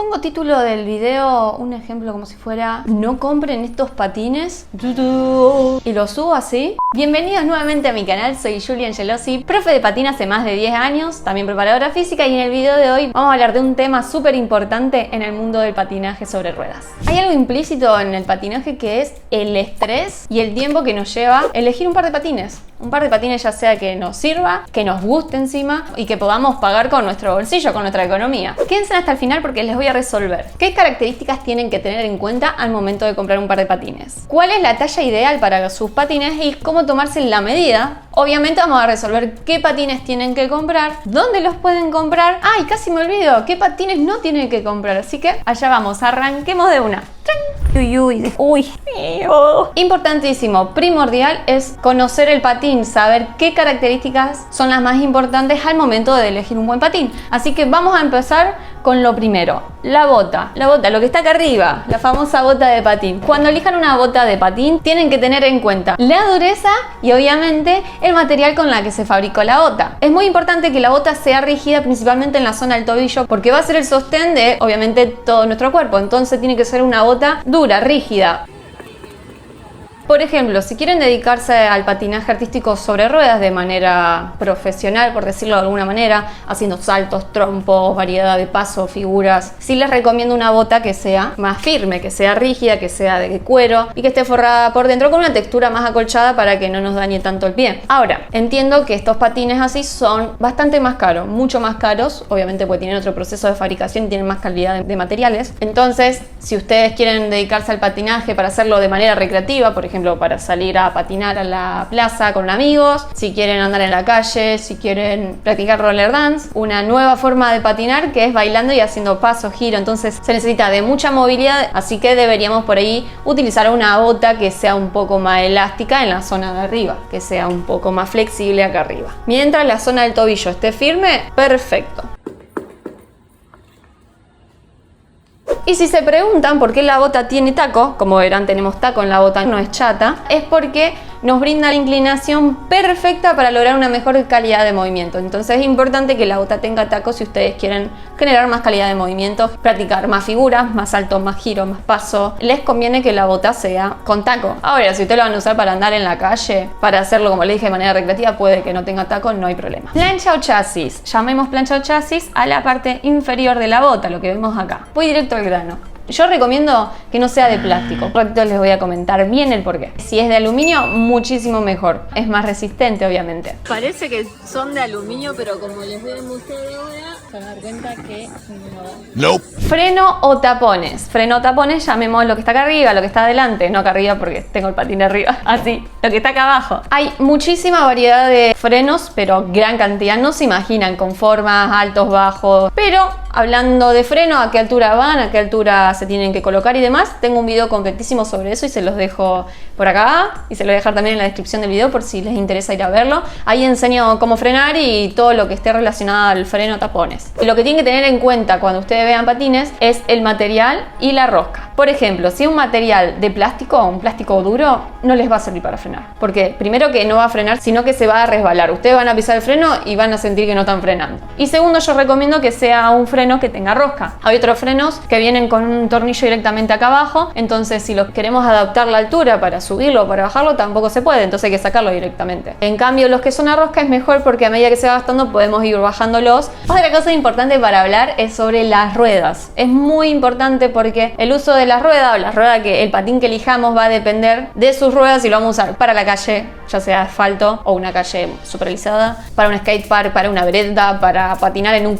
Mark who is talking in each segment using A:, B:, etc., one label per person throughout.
A: pongo título del video un ejemplo como si fuera no compren estos patines y lo subo así. Bienvenidos nuevamente a mi canal, soy Julia Angelosi, profe de patín hace más de 10 años, también preparadora física, y en el video de hoy vamos a hablar de un tema súper importante en el mundo del patinaje sobre ruedas. Hay algo implícito en el patinaje que es el estrés y el tiempo que nos lleva elegir un par de patines. Un par de patines ya sea que nos sirva, que nos guste encima y que podamos pagar con nuestro bolsillo, con nuestra economía. Quédense hasta el final porque les voy a resolver qué características tienen que tener en cuenta al momento de comprar un par de patines, cuál es la talla ideal para sus patines y cómo tomarse la medida. Obviamente vamos a resolver qué patines tienen que comprar, dónde los pueden comprar. ¡Ay, casi me olvido! ¿Qué patines no tienen que comprar? Así que allá vamos, arranquemos de una. Uy. Importantísimo, primordial es conocer el patín, saber qué características son las más importantes al momento de elegir un buen patín. Así que vamos a empezar con lo primero, la bota, lo que está acá arriba, la famosa bota de patín. Cuando elijan una bota de patín tienen que tener en cuenta la dureza y obviamente el material con la que se fabricó la bota. Es muy importante que la bota sea rígida, principalmente en la zona del tobillo, porque va a ser el sostén de obviamente todo nuestro cuerpo. Entonces tiene que ser una bota dura, rígida. Por ejemplo, si quieren dedicarse al patinaje artístico sobre ruedas de manera profesional, por decirlo de alguna manera, haciendo saltos, trompos, variedad de pasos, figuras, sí les recomiendo una bota que sea más firme, que sea rígida, que sea de cuero y que esté forrada por dentro con una textura más acolchada para que no nos dañe tanto el pie. Ahora, entiendo que estos patines así son bastante más caros, mucho más caros, obviamente porque tienen otro proceso de fabricación y tienen más calidad de materiales. Entonces, si ustedes quieren dedicarse al patinaje para hacerlo de manera recreativa, por ejemplo, para salir a patinar a la plaza con amigos, si quieren andar en la calle, si quieren practicar roller dance, una nueva forma de patinar que es bailando y haciendo paso, giro, entonces se necesita de mucha movilidad, así que deberíamos por ahí utilizar una bota que sea un poco más elástica en la zona de arriba, que sea un poco más flexible acá arriba. Mientras la zona del tobillo esté firme, perfecto. Y si se preguntan por qué la bota tiene taco, como verán tenemos taco en la bota, no es chata, es porque nos brinda la inclinación perfecta para lograr una mejor calidad de movimiento. Entonces es importante que la bota tenga taco si ustedes quieren generar más calidad de movimiento, practicar más figuras, más saltos, más giros, más paso. Les conviene que la bota sea con taco. Ahora, si ustedes lo van a usar para andar en la calle, para hacerlo como les dije de manera recreativa, puede que no tenga taco, no hay problema. Plancha o chasis. Llamemos plancha o chasis a la parte inferior de la bota, lo que vemos acá. Voy directo al grano. Yo recomiendo que no sea de plástico. Un ratito les voy a comentar bien el porqué. Si es de aluminio, muchísimo mejor. Es más resistente, obviamente.
B: Parece que son de aluminio, pero como les voy a mostrar ahora, se van a dar cuenta que no.
A: Freno o tapones. Freno o tapones, llamemos lo que está acá arriba, lo que está adelante. No acá arriba porque tengo el patín arriba. Así, lo que está acá abajo. Hay muchísima variedad de frenos, pero gran cantidad. No se imaginan, con formas, altos, bajos. Pero hablando de freno, a qué altura van, a qué altura se tienen que colocar y demás, tengo un video completísimo sobre eso y se los dejo por acá y se lo voy a dejar también en la descripción del video por si les interesa ir a verlo. Ahí enseño cómo frenar y todo lo que esté relacionado al freno tapones. Y lo que tienen que tener en cuenta cuando ustedes vean patines es el material y la rosca. Por ejemplo, si es un material de plástico, un plástico duro, no les va a servir para frenar. Porque primero que no va a frenar, sino que se va a resbalar. Ustedes van a pisar el freno y van a sentir que no están frenando. Y segundo, yo recomiendo que sea un freno que tenga rosca. Hay otros frenos que vienen con un tornillo directamente acá abajo, entonces si lo queremos adaptar la altura para subirlo o para bajarlo, tampoco se puede, entonces hay que sacarlo directamente. En cambio, los que son a rosca es mejor porque a medida que se va gastando podemos ir bajándolos. Otra cosa importante para hablar es sobre las ruedas. Es muy importante porque el uso de las ruedas o la rueda que el patín que elijamos va a depender de sus ruedas y lo vamos a usar para la calle, ya sea asfalto o una calle supervisada, para un skatepark, para una vereda, para patinar en un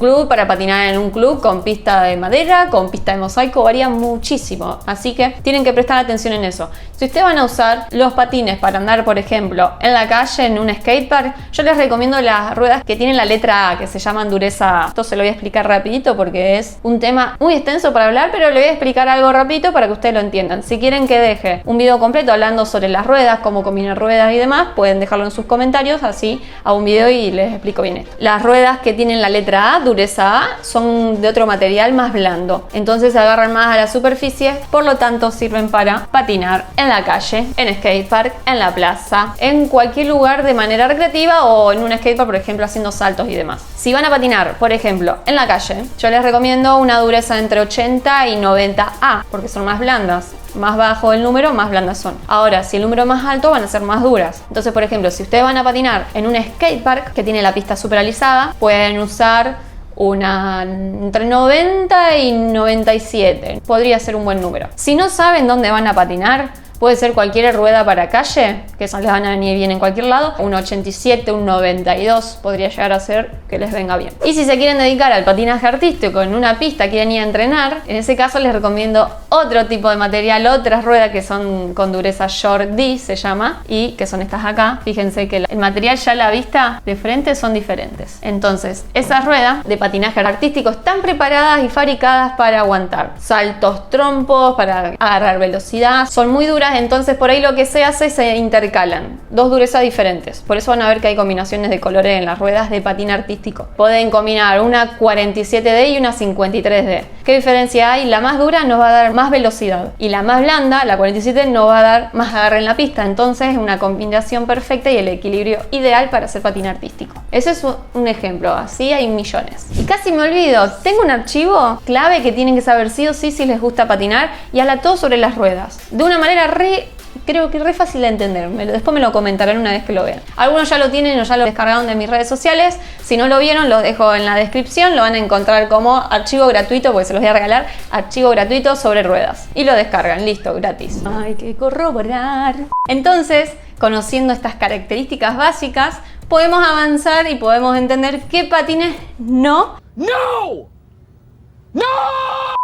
A: club, con pista de madera, con pista de mosaico, varía muchísimo, así que tienen que prestar atención en eso. Si ustedes van a usar los patines para andar, por ejemplo, en la calle, en un skatepark, yo les recomiendo las ruedas que tienen la letra A, que se llaman dureza A. Esto se lo voy a explicar rapidito porque es un tema muy extenso para hablar, pero le voy a explicar algo rapidito para que ustedes lo entiendan. Si quieren que deje un video completo hablando sobre las ruedas, cómo combinar ruedas y demás, pueden dejarlo en sus comentarios, así hago un video y les explico bien esto. Las ruedas que tienen la letra A, dureza A, son de otro material más blando, entonces se agarran más a la superficie, por lo tanto sirven para patinar en la calle, en skatepark, en la plaza, en cualquier lugar de manera recreativa o en un skatepark, por ejemplo, haciendo saltos y demás. Si van a patinar, por ejemplo, en la calle, yo les recomiendo una dureza entre 80 y 90A, porque son más blandas. Más bajo el número, más blandas son. Ahora, si el número más alto, van a ser más duras. Entonces, por ejemplo, si ustedes van a patinar en un skatepark que tiene la pista super alisada, pueden usar una entre 90 y 97. Podría ser un buen número. Si no saben dónde van a patinar, puede ser cualquier rueda para calle, que esas les van a venir bien en cualquier lado. Un 87, un 92 podría llegar a ser que les venga bien. Y si se quieren dedicar al patinaje artístico en una pista, quieren ir a entrenar, en ese caso les recomiendo otro tipo de material, otras ruedas que son con dureza Short D, se llama, y que son estas acá. Fíjense que el material ya a la vista de frente son diferentes. Entonces, esas ruedas de patinaje artístico están preparadas y fabricadas para aguantar saltos, trompos, para agarrar velocidad. Son muy duras. Entonces por ahí lo que se hace, se intercalan dos durezas diferentes. Por eso van a ver que hay combinaciones de colores en las ruedas de patín artístico. Pueden combinar una 47D y una 53D. ¿Qué diferencia hay? La más dura nos va a dar más velocidad y la más blanda, la 47, nos va a dar más agarre en la pista. Entonces es una combinación perfecta y el equilibrio ideal para hacer patín artístico. Ese es un ejemplo, así hay millones. Y casi me olvido, tengo un archivo clave que tienen que saber sí o sí si les gusta patinar, y habla todo sobre las ruedas. De una manera creo que re fácil de entender. Después me lo comentarán una vez que lo vean. Algunos ya lo tienen o ya lo descargaron de mis redes sociales. Si no lo vieron, lo dejo en la descripción. Lo van a encontrar como archivo gratuito, porque se los voy a regalar. Archivo gratuito sobre ruedas. Y lo descargan, listo, gratis. Hay que corroborar. Entonces, conociendo estas características básicas, podemos avanzar y podemos entender qué patines no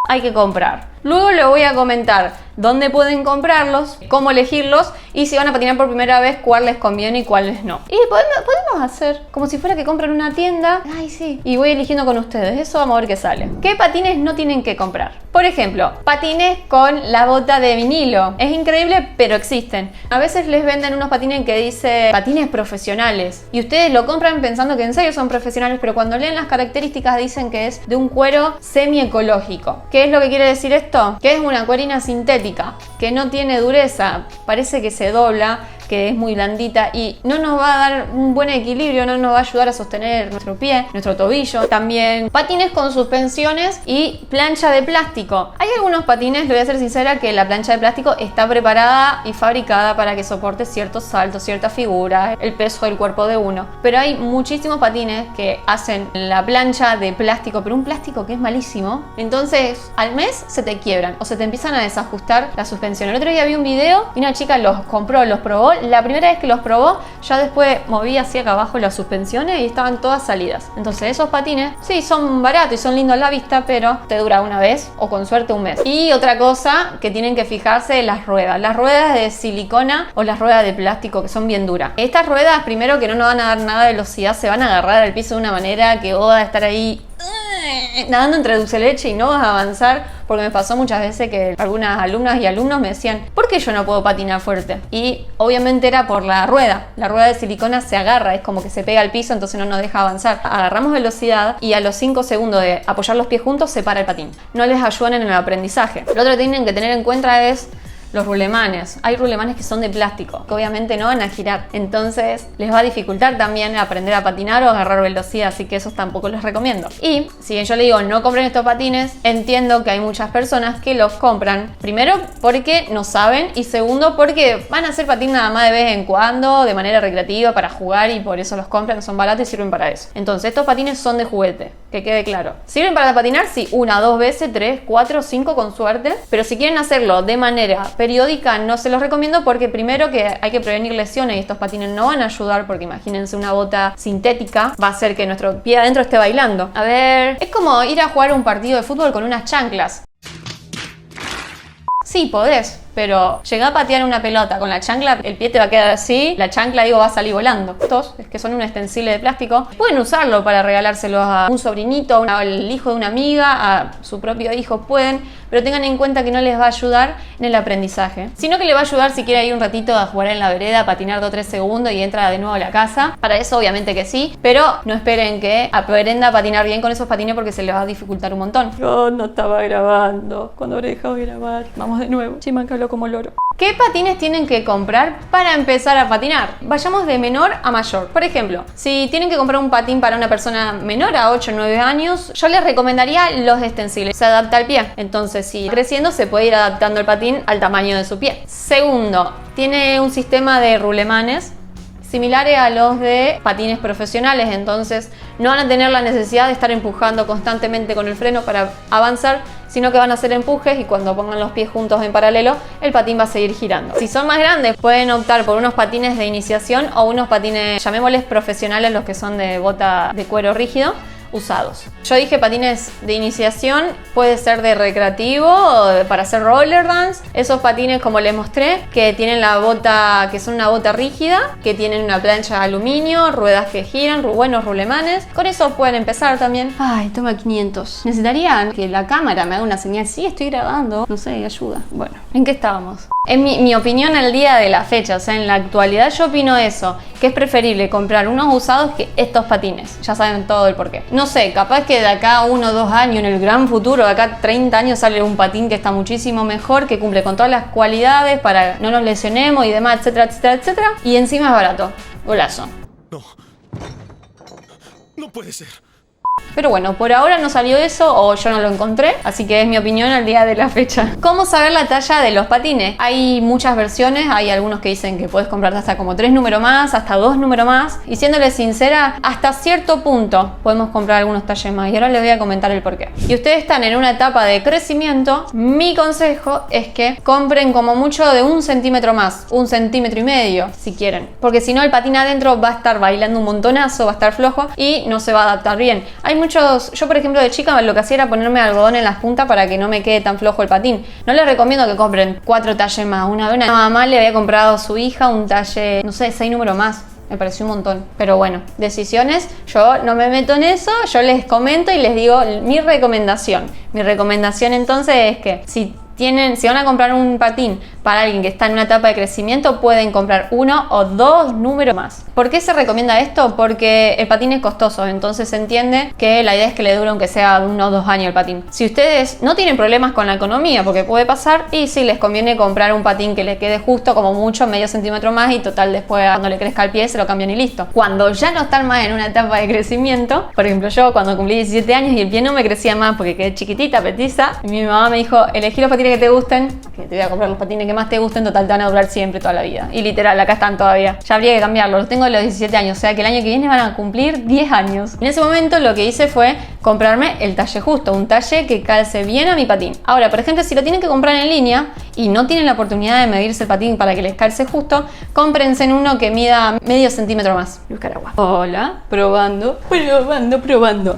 A: hay que comprar. Luego les voy a comentar dónde pueden comprarlos, cómo elegirlos y si van a patinar por primera vez, cuál les conviene y cuáles no. Y podemos hacer como si fuera que compran una tienda. Ay, sí. Y voy eligiendo con ustedes. Eso vamos a ver qué sale. ¿Qué patines no tienen que comprar? Por ejemplo, patines con la bota de vinilo. Es increíble, pero existen. A veces les venden unos patines que dice patines profesionales y ustedes lo compran pensando que en serio son profesionales, pero cuando leen las características dicen que es de un cuero semi-ecológico. ¿Qué es lo que quiere decir esto? Que es una cuerina sintética, que no tiene dureza, parece que se dobla, que es muy blandita y no nos va a dar un buen equilibrio, no nos va a ayudar a sostener nuestro pie, nuestro tobillo. También patines con suspensiones y plancha de plástico. Hay algunos patines, le voy a ser sincera, que la plancha de plástico está preparada y fabricada para que soporte ciertos saltos, ciertas figuras, el peso del cuerpo de uno. Pero hay muchísimos patines que hacen la plancha de plástico, pero un plástico que es malísimo. Entonces, al mes se te quiebran o se te empiezan a desajustar la suspensión. El otro día vi un video y una chica los compró, los probó. La primera vez que los probó, ya después moví hacia acá abajo las suspensiones y estaban todas salidas. Entonces esos patines, sí, son baratos y son lindos a la vista, pero te dura una vez o con suerte un mes. Y otra cosa que tienen que fijarse, las ruedas. Las ruedas de silicona o las ruedas de plástico, que son bien duras. Estas ruedas, primero que no nos van a dar nada de velocidad, se van a agarrar al piso de una manera que vos vas a estar ahí nadando entre dulce leche y no vas a avanzar, porque me pasó muchas veces que algunas alumnas y alumnos me decían, ¿por qué yo no puedo patinar fuerte? Y obviamente era por la rueda de silicona se agarra, es como que se pega al piso, entonces no nos deja avanzar. Agarramos velocidad y a los 5 segundos de apoyar los pies juntos se para el patín. No les ayudan en el aprendizaje. Lo otro que tienen que tener en cuenta es los rulemanes. Hay rulemanes que son de plástico, que obviamente no van a girar, entonces les va a dificultar también aprender a patinar o agarrar velocidad, así que esos tampoco les recomiendo. Y si bien yo le digo no compren estos patines, entiendo que hay muchas personas que los compran, primero porque no saben y segundo porque van a hacer patín nada más de vez en cuando, de manera recreativa, para jugar, y por eso los compran, son baratos y sirven para eso. Entonces estos patines son de juguete, que quede claro. ¿Sirven para patinar? Sí, 1, 2 veces, 3, 4, 5 con suerte, pero si quieren hacerlo de manera periódica no se los recomiendo, porque primero que hay que prevenir lesiones y estos patines no van a ayudar, porque imagínense una bota sintética va a hacer que nuestro pie adentro esté bailando. A ver, es como ir a jugar un partido de fútbol con unas chanclas. Sí, podés, pero llega a patear una pelota con la chancla, el pie te va a quedar así, la chancla va a salir volando. Estos, que son un extensible de plástico, pueden usarlo para regalárselo a un sobrinito, al hijo de una amiga, a su propio hijo pueden, pero tengan en cuenta que no les va a ayudar en el aprendizaje, sino que le va a ayudar si quiere ir un ratito a jugar en la vereda, a patinar 2 o 3 segundos y entra de nuevo a la casa. Para eso obviamente que sí, pero no esperen que aprenda a patinar bien con esos patines porque se les va a dificultar un montón. Yo no estaba grabando, cuando habré dejado de grabar. Vamos de nuevo, Chimanca habló como loro. ¿Qué patines tienen que comprar para empezar a patinar? Vayamos de menor a mayor. Por ejemplo, si tienen que comprar un patín para una persona menor a 8 o 9 años, yo les recomendaría los extensibles. Se adapta al pie. Entonces, si creciendo, se puede ir adaptando el patín al tamaño de su pie. Segundo, tiene un sistema de rulemanes similares a los de patines profesionales, entonces no van a tener la necesidad de estar empujando constantemente con el freno para avanzar, sino que van a hacer empujes y cuando pongan los pies juntos en paralelo, el patín va a seguir girando. Si son más grandes, pueden optar por unos patines de iniciación o unos patines, llamémosles profesionales, los que son de bota de cuero rígido, usados. Yo dije patines de iniciación, puede ser de recreativo o para hacer roller dance. Esos patines, como les mostré, que tienen la bota, que son una bota rígida, que tienen una plancha de aluminio, ruedas que giran, buenos rulemanes. Con eso pueden empezar también. Ay, toma 500. Necesitaría que la cámara me haga una señal. Sí, estoy grabando. No sé, ayuda. Bueno, ¿en qué estábamos? En mi opinión al día de la fecha, o sea, en la actualidad yo opino eso, que es preferible comprar unos usados que estos patines. Ya saben todo el porqué. No sé, capaz que de acá 1 o 2 años, en el gran futuro, de acá 30 años sale un patín que está muchísimo mejor, que cumple con todas las cualidades para no nos lesionemos y demás, etcétera, etcétera, etcétera. Y encima es barato. Golazo.
C: No. No puede ser.
A: Pero bueno, por ahora no salió eso o yo no lo encontré, así que es mi opinión al día de la fecha. ¿Cómo saber la talla de los patines? Hay muchas versiones, hay algunos que dicen que puedes comprarte hasta como 3 números más, hasta 2 números más. Y siéndole sincera, hasta cierto punto podemos comprar algunos talles más y ahora les voy a comentar el porqué. Y ustedes están en una etapa de crecimiento, mi consejo es que compren como mucho de 1 centímetro más, 1,5 centímetros si quieren. Porque si no el patín adentro va a estar bailando un montonazo, va a estar flojo y no se va a adaptar bien. Hay muchos, yo por ejemplo de chica lo que hacía era ponerme algodón en las puntas para que no me quede tan flojo el patín. No les recomiendo que compren 4 talles más. Una vez una mamá le había comprado a su hija un talle, no sé, 6 números más. Me pareció un montón. Pero bueno, decisiones, yo no me meto en eso, yo les comento y les digo mi recomendación. Mi recomendación entonces es que si van a comprar un patín para alguien que está en una etapa de crecimiento, pueden comprar 1 o 2 números más. ¿Por qué se recomienda esto? Porque el patín es costoso, entonces se entiende que la idea es que le dure aunque sea 1 o 2 años el patín. Si ustedes no tienen problemas con la economía, porque puede pasar, y sí les conviene comprar un patín que le quede justo, como mucho, medio centímetro más, y total después cuando le crezca el pie se lo cambian y listo. Cuando ya no están más en una etapa de crecimiento, por ejemplo yo cuando cumplí 17 años y el pie no me crecía más porque quedé chiquitita, petiza, y mi mamá me dijo, elegí los patines que te gusten, que te voy a comprar los patines que más te gusten, total te van a durar siempre, toda la vida. Y literal, acá están todavía. Ya habría que cambiarlos, los tengo de los 17 años, o sea que el año que viene van a cumplir 10 años. En ese momento lo que hice fue comprarme el talle justo, un talle que calce bien a mi patín. Ahora, por ejemplo, si lo tienen que comprar en línea y no tienen la oportunidad de medirse el patín para que les calce justo, cómprense en uno que mida medio centímetro más. Buscar agua. Hola, probando.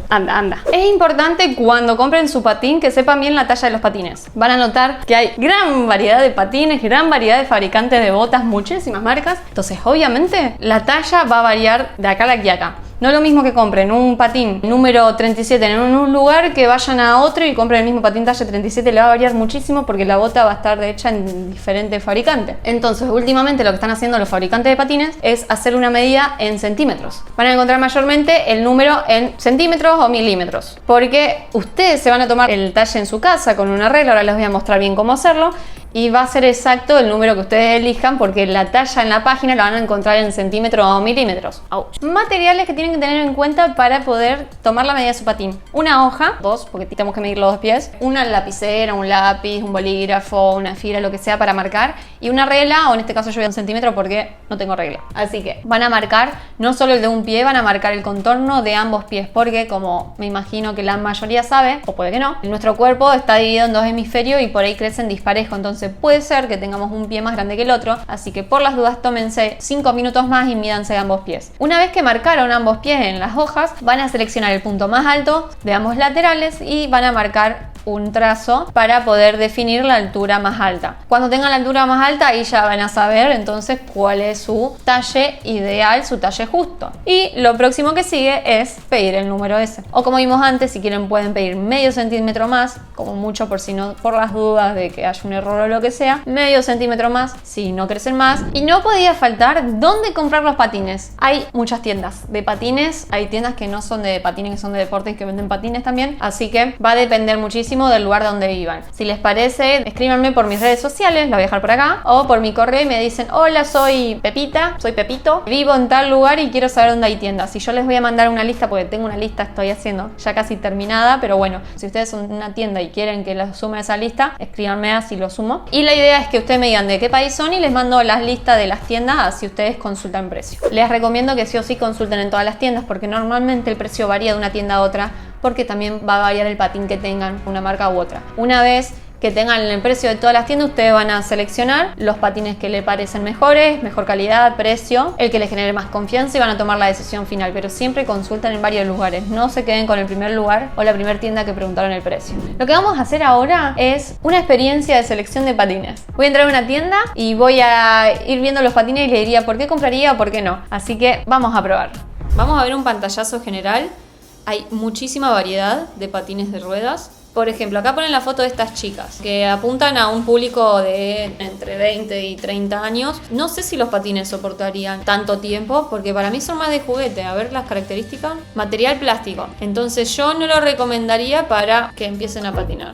A: Anda. Es importante cuando compren su patín que sepan bien la talla de los patines. Van a notar que hay gran variedad de patines, gran variedad de fabricantes de botas, muchísimas marcas. Entonces, obviamente, la talla va a variar de acá a aquí a acá. No es lo mismo que compren un patín número 37 en un lugar que vayan a otro y compren el mismo patín talla 37, le va a variar muchísimo porque la bota va a estar hecha en diferentes fabricantes. Entonces, últimamente lo que están haciendo los fabricantes de patines es hacer una medida en centímetros. Van a encontrar mayormente el número en centímetros o milímetros, porque ustedes se van a tomar el talle en su casa con una regla, ahora les voy a mostrar bien cómo hacerlo, y va a ser exacto el número que ustedes elijan porque la talla en la página la van a encontrar en centímetros o milímetros. Ouch. Materiales que tienen que tener en cuenta para poder tomar la medida de su patín: una hoja, 2 porque tenemos que medir los 2 pies, una lapicera, un lápiz, un bolígrafo, una fibra, lo que sea para marcar, y una regla, o en este caso yo voy a 1 centímetro porque no tengo regla. Así que van a marcar no solo el de un pie, van a marcar el contorno de ambos pies porque, como me imagino que la mayoría sabe, o puede que no, nuestro cuerpo está dividido en 2 hemisferios y por ahí crecen disparejo, entonces puede ser que tengamos un pie más grande que el otro, así que por las dudas tómense 5 minutos más y mídanse ambos pies. Una vez que marcaron ambos pies en las hojas, van a seleccionar el punto más alto de ambos laterales y van a marcar un trazo para poder definir la altura más alta. Cuando tengan la altura más alta, ahí ya van a saber entonces cuál es su talle ideal, su talle justo. Y lo próximo que sigue es pedir el número ese. O como vimos antes, si quieren pueden pedir medio centímetro más, como mucho por si no, por las dudas de que haya un error o lo que sea, medio centímetro más si no crecen más. Y no podía faltar dónde comprar los patines. Hay muchas tiendas de patines, hay tiendas que no son de patines, que son de deportes, que venden patines también, así que va a depender muchísimo del lugar donde vivan. Si les parece, escríbanme por mis redes sociales, la voy a dejar por acá, o por mi correo y me dicen: hola, soy Pepita, soy Pepito, vivo en tal lugar y quiero saber dónde hay tiendas. Y yo les voy a mandar una lista, porque tengo una lista, estoy haciendo ya casi terminada, pero bueno, si ustedes son una tienda y quieren que la sume a esa lista, escríbanme así lo sumo. Y la idea es que ustedes me digan de qué país son y les mando las listas de las tiendas, así ustedes consultan precio. Les recomiendo que sí o sí consulten en todas las tiendas, porque normalmente el precio varía de una tienda a otra, porque también va a variar el patín que tengan, una marca u otra. Una vez que tengan el precio de todas las tiendas, ustedes van a seleccionar los patines que les parecen mejores, mejor calidad, precio, el que les genere más confianza, y van a tomar la decisión final. Pero siempre consulten en varios lugares, no se queden con el primer lugar o la primera tienda que preguntaron el precio. Lo que vamos a hacer ahora es una experiencia de selección de patines. Voy a entrar a una tienda y voy a ir viendo los patines y les diría por qué compraría o por qué no. Así que vamos a probar. Vamos a ver un pantallazo general. Hay muchísima variedad de patines de ruedas. Por ejemplo, acá ponen la foto de estas chicas que apuntan a un público de entre 20 y 30 años. No sé si los patines soportarían tanto tiempo, porque para mí son más de juguete. A ver las características. Material plástico. Entonces yo no lo recomendaría para que empiecen a patinar.